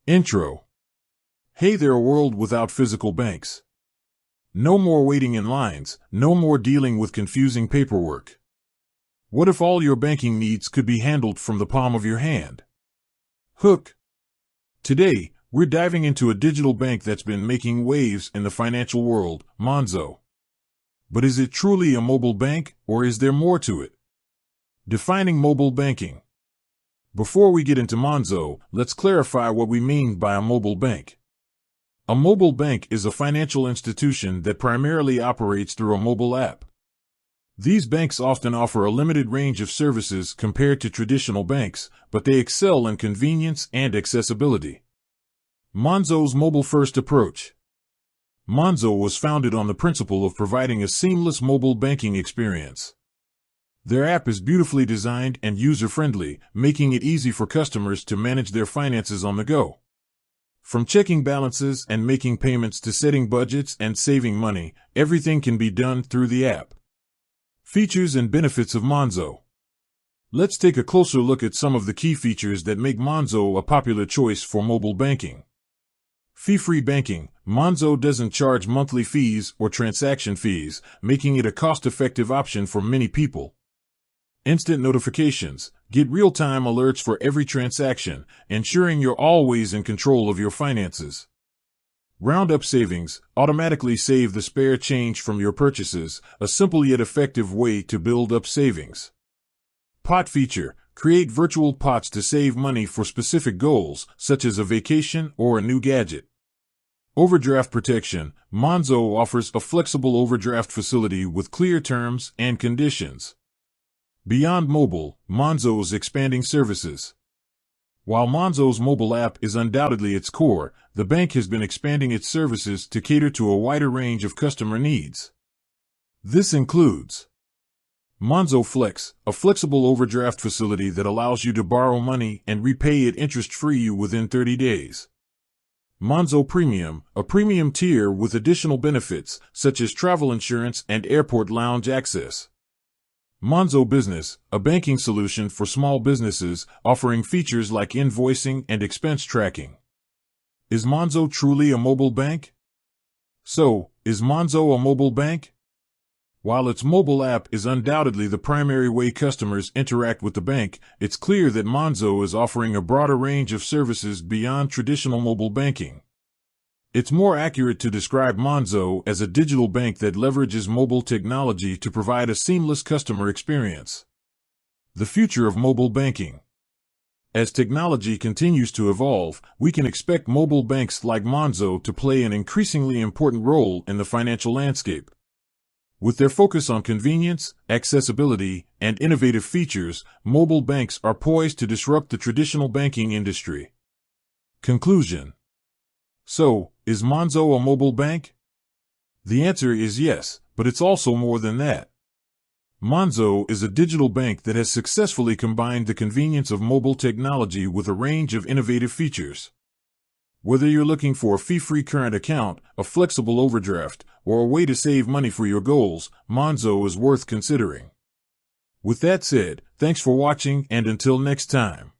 Intro. Hey there, a world without physical banks. No more waiting in lines, no more dealing with confusing paperwork. What if all your banking needs could be handled from the palm of your hand? Hook. Today, we're diving into a digital bank that's been making waves in the financial world, Monzo. But is it truly a mobile bank, or is there more to it? Defining mobile banking. Before we get into Monzo, let's clarify what we mean by a mobile bank. A mobile bank is a financial institution that primarily operates through a mobile app. These banks often offer a limited range of services compared to traditional banks, but they excel in convenience and accessibility. Monzo's mobile-first approach. Monzo was founded on the principle of providing a seamless mobile banking experience. Their app is beautifully designed and user-friendly, making it easy for customers to manage their finances on the go. From checking balances and making payments to setting budgets and saving money, everything can be done through the app. Features and benefits of Monzo. Let's take a closer look at some of the key features that make Monzo a popular choice for mobile banking. Fee-free banking. Monzo doesn't charge monthly fees or transaction fees, making it a cost-effective option for many people. Instant notifications. Get real-time alerts for every transaction, ensuring you're always in control of your finances. Roundup savings. Automatically save the spare change from your purchases, a simple yet effective way to build up savings. Pot feature. Create virtual pots to save money for specific goals, such as a vacation or a new gadget. Overdraft protection. Monzo offers a flexible overdraft facility with clear terms and conditions. Beyond mobile, Monzo's expanding services. While Monzo's mobile app is undoubtedly its core, the bank has been expanding its services to cater to a wider range of customer needs. This includes Monzo Flex, a flexible overdraft facility that allows you to borrow money and repay it interest-free within 30 days. Monzo Premium, a premium tier with additional benefits, such as travel insurance and airport lounge access. Monzo Business, a banking solution for small businesses, offering features like invoicing and expense tracking. Is Monzo truly a mobile bank? So, is Monzo a mobile bank? While its mobile app is undoubtedly the primary way customers interact with the bank, it's clear that Monzo is offering a broader range of services beyond traditional mobile banking. It's more accurate to describe Monzo as a digital bank that leverages mobile technology to provide a seamless customer experience. The future of mobile banking. As technology continues to evolve, we can expect mobile banks like Monzo to play an increasingly important role in the financial landscape. With their focus on convenience, accessibility, and innovative features, mobile banks are poised to disrupt the traditional banking industry. Conclusion. So, is Monzo a mobile bank? The answer is yes, but it's also more than that. Monzo is a digital bank that has successfully combined the convenience of mobile technology with a range of innovative features. Whether you're looking for a fee-free current account, a flexible overdraft, or a way to save money for your goals, Monzo is worth considering. With that said, thanks for watching, and until next time.